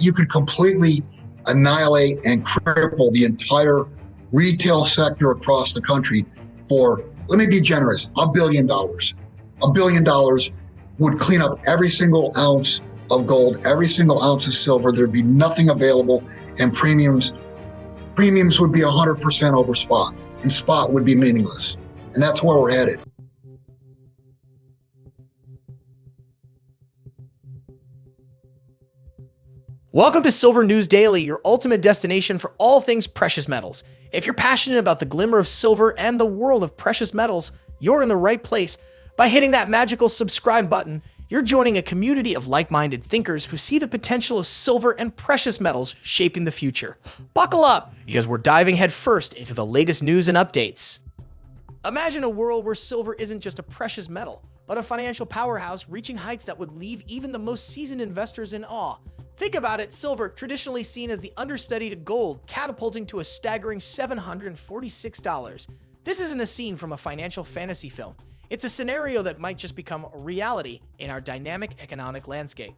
you could completely annihilate and cripple the entire retail sector across the country for, let me be generous, $1 billion. $1 billion would clean up every single ounce of gold, every single ounce of silver. There'd be nothing available, and premiums would be 100% over spot, and spot would be meaningless. And that's where we're headed. Welcome to Silver News Daily, your ultimate destination for all things precious metals. If you're passionate about the glimmer of silver and the world of precious metals, you're in the right place. By hitting that magical subscribe button, you're joining a community of like-minded thinkers who see the potential of silver and precious metals shaping the future. Buckle up, because we're diving headfirst into the latest news and updates. Imagine a world where silver isn't just a precious metal, but a financial powerhouse reaching heights that would leave even the most seasoned investors in awe. Think about it, silver, traditionally seen as the understudy to gold, catapulting to a staggering $746. This isn't a scene from a financial fantasy film. It's a scenario that might just become a reality in our dynamic economic landscape.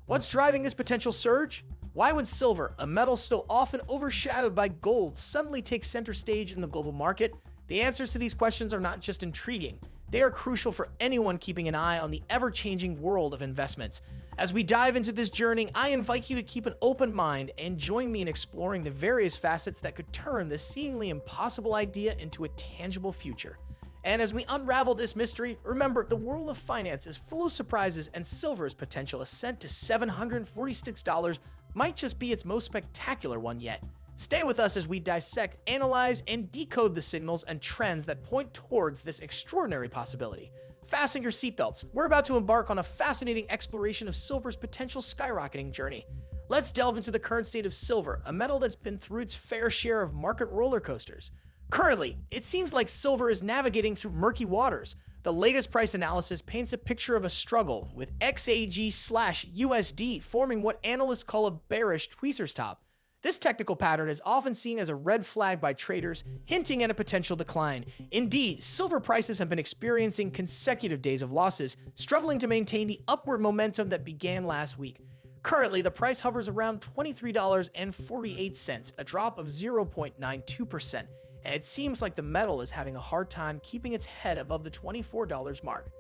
What's driving this potential surge? Why would silver, a metal still often overshadowed by gold, suddenly take center stage in the global market? The answers to these questions are not just intriguing. They are crucial for anyone keeping an eye on the ever-changing world of investments. As we dive into this journey, I invite you to keep an open mind and join me in exploring the various facets that could turn this seemingly impossible idea into a tangible future. And as we unravel this mystery, remember, the world of finance is full of surprises, and silver's potential ascent to $746 might just be its most spectacular one yet. Stay with us as we dissect, analyze, and decode the signals and trends that point towards this extraordinary possibility. Fasten your seatbelts. We're about to embark on a fascinating exploration of silver's potential skyrocketing journey. Let's delve into the current state of silver, a metal that's been through its fair share of market roller coasters. Currently, it seems like silver is navigating through murky waters. The latest price analysis paints a picture of a struggle, with XAG/USD forming what analysts call a bearish tweezer's top. This technical pattern is often seen as a red flag by traders, hinting at a potential decline. Indeed, silver prices have been experiencing consecutive days of losses, struggling to maintain the upward momentum that began last week. Currently, the price hovers around $23.48, a drop of 0.92%, and it seems like the metal is having a hard time keeping its head above the $24 mark.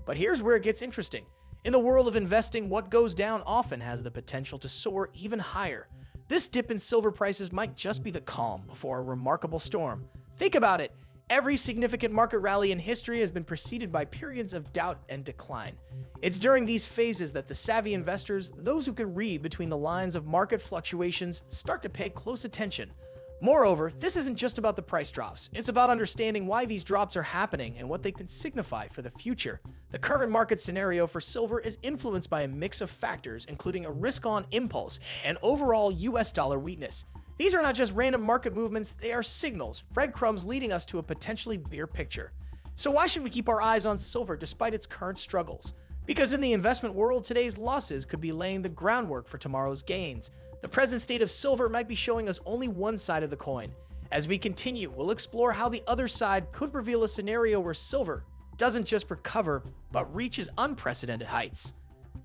But here's where it gets interesting. In the world of investing, what goes down often has the potential to soar even higher. This dip in silver prices might just be the calm before a remarkable storm. Think about it. Every significant market rally in history has been preceded by periods of doubt and decline. It's during these phases that the savvy investors, those who can read between the lines of market fluctuations, start to pay close attention. Moreover, this isn't just about the price drops. It's about understanding why these drops are happening and what they can signify for the future. The current market scenario for silver is influenced by a mix of factors, including a risk-on impulse and overall US dollar weakness. These are not just random market movements, they are signals, breadcrumbs leading us to a potentially bear picture. So why should we keep our eyes on silver despite its current struggles? Because in the investment world, today's losses could be laying the groundwork for tomorrow's gains. The present state of silver might be showing us only one side of the coin. As we continue, we'll explore how the other side could reveal a scenario where silver doesn't just recover, but reaches unprecedented heights.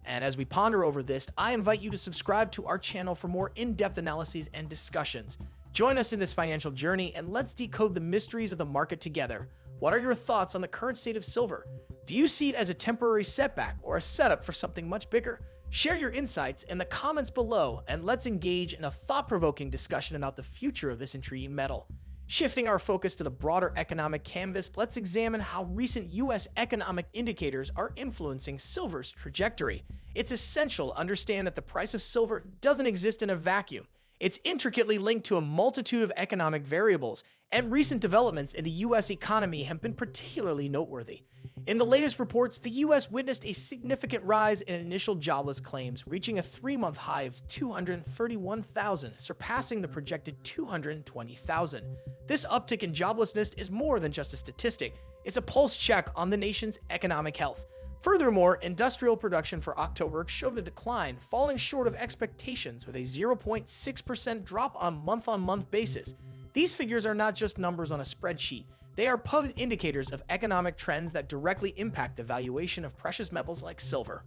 And as we ponder over this, I invite you to subscribe to our channel for more in-depth analyses and discussions. Join us in this financial journey, and let's decode the mysteries of the market together. What are your thoughts on the current state of silver? Do you see it as a temporary setback or a setup for something much bigger? Share your insights in the comments below, and let's engage in a thought-provoking discussion about the future of this intriguing metal. Shifting our focus to the broader economic canvas, let's examine how recent U.S. economic indicators are influencing silver's trajectory. It's essential to understand that the price of silver doesn't exist in a vacuum. It's intricately linked to a multitude of economic variables, and recent developments in the U.S. economy have been particularly noteworthy. In the latest reports, the U.S. witnessed a significant rise in initial jobless claims, reaching a 3-month high of 231,000, surpassing the projected 220,000. This uptick in joblessness is more than just a statistic. It's a pulse check on the nation's economic health. Furthermore, industrial production for October showed a decline, falling short of expectations with a 0.6% drop on month-on-month basis. These figures are not just numbers on a spreadsheet. They are potent indicators of economic trends that directly impact the valuation of precious metals like silver.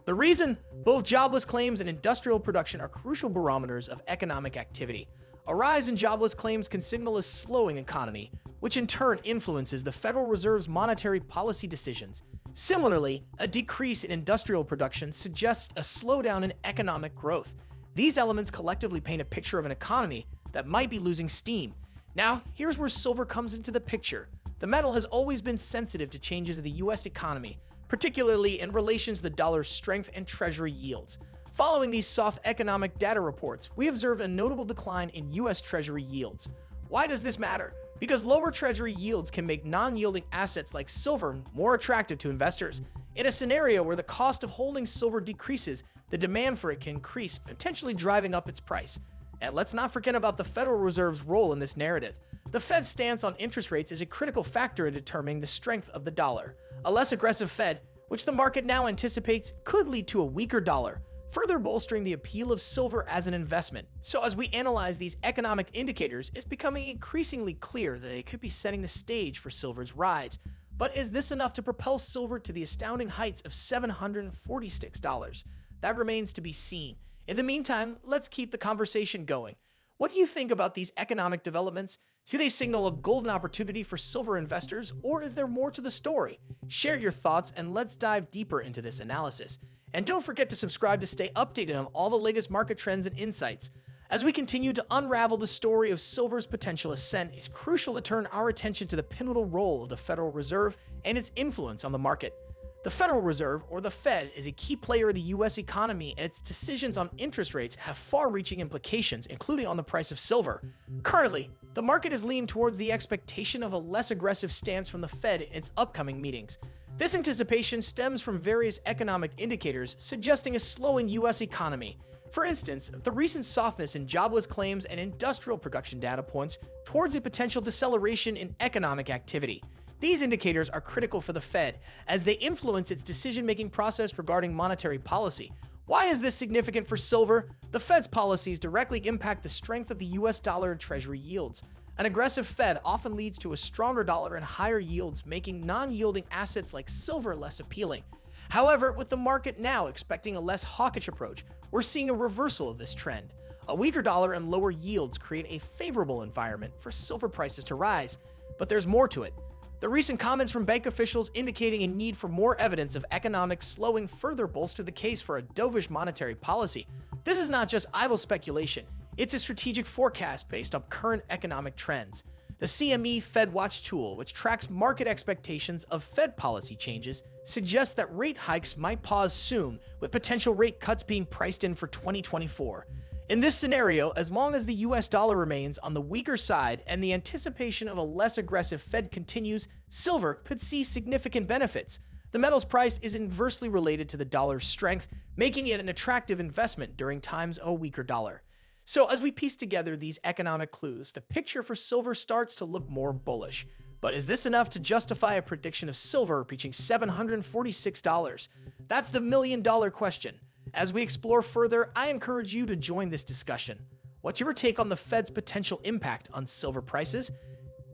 The reason? Both jobless claims and industrial production are crucial barometers of economic activity. A rise in jobless claims can signal a slowing economy, which in turn influences the Federal Reserve's monetary policy decisions. Similarly, a decrease in industrial production suggests a slowdown in economic growth. These elements collectively paint a picture of an economy that might be losing steam. Now, here's where silver comes into the picture. The metal has always been sensitive to changes in the U.S. economy, particularly in relation to the dollar's strength and treasury yields. Following these soft economic data reports, we observed a notable decline in U.S. treasury yields. Why does this matter? Because lower treasury yields can make non-yielding assets like silver more attractive to investors. In a scenario where the cost of holding silver decreases, the demand for it can increase, potentially driving up its price. And let's not forget about the Federal Reserve's role in this narrative. The Fed's stance on interest rates is a critical factor in determining the strength of the dollar. A less aggressive Fed, which the market now anticipates, could lead to a weaker dollar, further bolstering the appeal of silver as an investment. So as we analyze these economic indicators, it's becoming increasingly clear that they could be setting the stage for silver's rise. But is this enough to propel silver to the astounding heights of $746? That remains to be seen. In the meantime, let's keep the conversation going. What do you think about these economic developments? Do they signal a golden opportunity for silver investors, or is there more to the story? Share your thoughts and let's dive deeper into this analysis. And don't forget to subscribe to stay updated on all the latest market trends and insights. As we continue to unravel the story of silver's potential ascent, it's crucial to turn our attention to the pivotal role of the Federal Reserve and its influence on the market. The Federal Reserve, or the Fed, is a key player in the U.S. economy, and its decisions on interest rates have far-reaching implications, including on the price of silver. Currently, the market is leaning towards the expectation of a less aggressive stance from the Fed in its upcoming meetings. This anticipation stems from various economic indicators suggesting a slowing U.S. economy. For instance, the recent softness in jobless claims and industrial production data points towards a potential deceleration in economic activity. These indicators are critical for the Fed as they influence its decision-making process regarding monetary policy. Why is this significant for silver? The Fed's policies directly impact the strength of the U.S. dollar and treasury yields. An aggressive Fed often leads to a stronger dollar and higher yields, making non-yielding assets like silver less appealing. However, with the market now expecting a less hawkish approach, we're seeing a reversal of this trend. A weaker dollar and lower yields create a favorable environment for silver prices to rise. But there's more to it. The recent comments from bank officials indicating a need for more evidence of economic slowing further bolster the case for a dovish monetary policy. This is not just idle speculation. It's a strategic forecast based on current economic trends. The CME Fed Watch tool, which tracks market expectations of Fed policy changes, suggests that rate hikes might pause soon, with potential rate cuts being priced in for 2024. In this scenario, as long as the US dollar remains on the weaker side and the anticipation of a less aggressive Fed continues, silver could see significant benefits. The metal's price is inversely related to the dollar's strength, making it an attractive investment during times of a weaker dollar. So as we piece together these economic clues, the picture for silver starts to look more bullish. But is this enough to justify a prediction of silver reaching $746? That's the million-dollar question. As we explore further, I encourage you to join this discussion. What's your take on the Fed's potential impact on silver prices?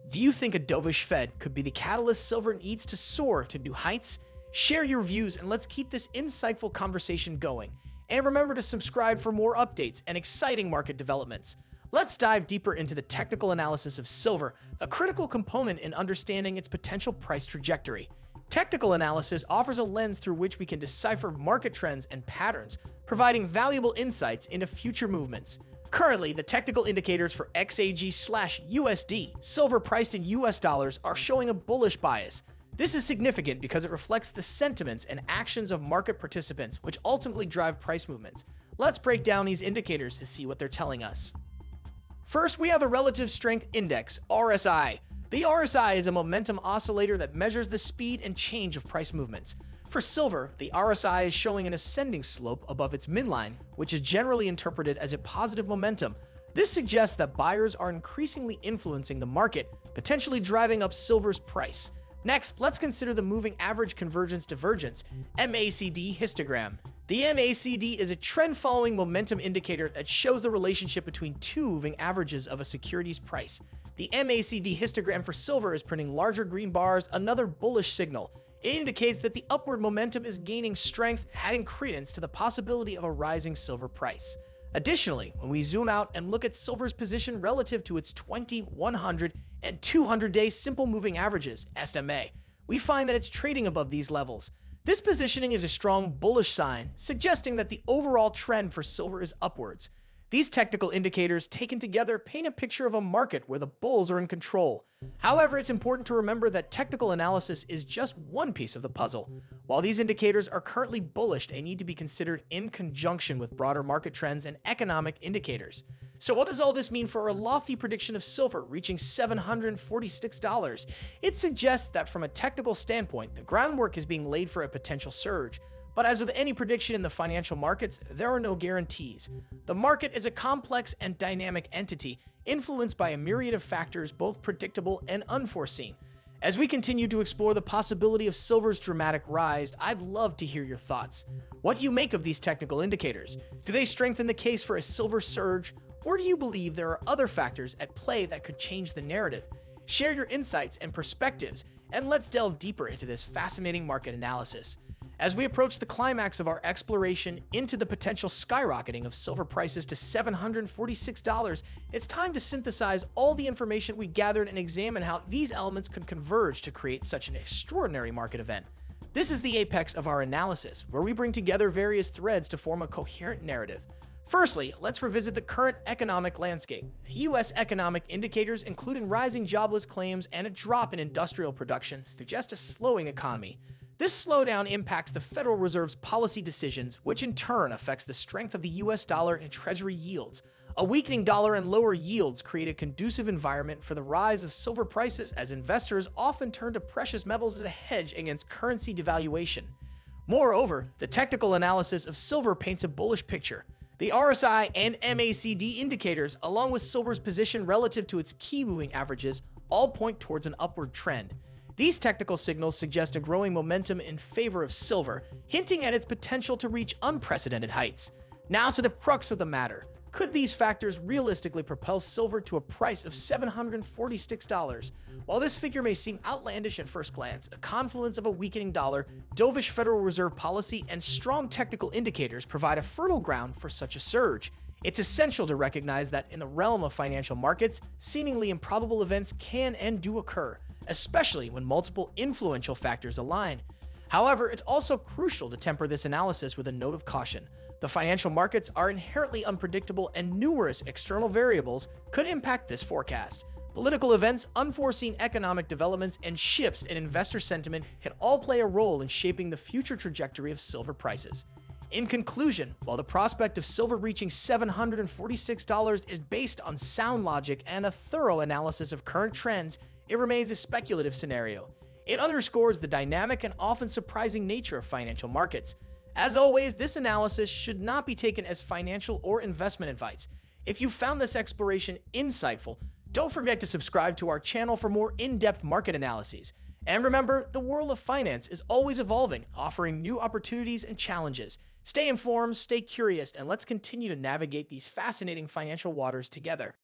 Do you think a dovish Fed could be the catalyst silver needs to soar to new heights? Share your views and let's keep this insightful conversation going. And remember to subscribe for more updates and exciting market developments. Let's dive deeper into the technical analysis of silver, a critical component in understanding its potential price trajectory. Technical analysis offers a lens through which we can decipher market trends and patterns, providing valuable insights into future movements. Currently, the technical indicators for XAG/USD, silver priced in US dollars, are showing a bullish bias. This is significant because it reflects the sentiments and actions of market participants, which ultimately drive price movements. Let's break down these indicators to see what they're telling us. First, we have the Relative Strength Index, RSI. The RSI is a momentum oscillator that measures the speed and change of price movements. For silver, the RSI is showing an ascending slope above its midline, which is generally interpreted as a positive momentum. This suggests that buyers are increasingly influencing the market, potentially driving up silver's price. Next, let's consider the Moving Average Convergence Divergence, MACD histogram. The MACD is a trend-following momentum indicator that shows the relationship between two moving averages of a security's price. The MACD histogram for silver is printing larger green bars, another bullish signal. It indicates that the upward momentum is gaining strength, adding credence to the possibility of a rising silver price. Additionally, when we zoom out and look at silver's position relative to its 20, 100, and 200-day simple moving averages, SMA, we find that it's trading above these levels. This positioning is a strong bullish sign, suggesting that the overall trend for silver is upwards. These technical indicators, taken together, paint a picture of a market where the bulls are in control. However, it's important to remember that technical analysis is just one piece of the puzzle. While these indicators are currently bullish, they need to be considered in conjunction with broader market trends and economic indicators. So what does all this mean for our lofty prediction of silver reaching $746? It suggests that from a technical standpoint, the groundwork is being laid for a potential surge. But as with any prediction in the financial markets, there are no guarantees. The market is a complex and dynamic entity, influenced by a myriad of factors, both predictable and unforeseen. As we continue to explore the possibility of silver's dramatic rise, I'd love to hear your thoughts. What do you make of these technical indicators? Do they strengthen the case for a silver surge? Or do you believe there are other factors at play that could change the narrative? Share your insights and perspectives, and let's delve deeper into this fascinating market analysis. As we approach the climax of our exploration into the potential skyrocketing of silver prices to $746, it's time to synthesize all the information we gathered and examine how these elements could converge to create such an extraordinary market event. This is the apex of our analysis, where we bring together various threads to form a coherent narrative. Firstly, let's revisit the current economic landscape. U.S. economic indicators, including rising jobless claims and a drop in industrial production, suggest a slowing economy. This slowdown impacts the Federal Reserve's policy decisions, which in turn affects the strength of the U.S. dollar and Treasury yields. A weakening dollar and lower yields create a conducive environment for the rise of silver prices, as investors often turn to precious metals as a hedge against currency devaluation. Moreover, the technical analysis of silver paints a bullish picture. The RSI and MACD indicators, along with silver's position relative to its key moving averages, all point towards an upward trend. These technical signals suggest a growing momentum in favor of silver, hinting at its potential to reach unprecedented heights. Now to the crux of the matter. Could these factors realistically propel silver to a price of $746? While this figure may seem outlandish at first glance, a confluence of a weakening dollar, dovish Federal Reserve policy, and strong technical indicators provide a fertile ground for such a surge. It's essential to recognize that in the realm of financial markets, seemingly improbable events can and do occur, especially when multiple influential factors align. However, it's also crucial to temper this analysis with a note of caution. The financial markets are inherently unpredictable, and numerous external variables could impact this forecast. Political events, unforeseen economic developments, and shifts in investor sentiment can all play a role in shaping the future trajectory of silver prices. In conclusion, while the prospect of silver reaching $746 is based on sound logic and a thorough analysis of current trends, it remains a speculative scenario. It underscores the dynamic and often surprising nature of financial markets. As always, this analysis should not be taken as financial or investment advice. If you found this exploration insightful, don't forget to subscribe to our channel for more in-depth market analyses. And remember, the world of finance is always evolving, offering new opportunities and challenges. Stay informed, stay curious, and let's continue to navigate these fascinating financial waters together.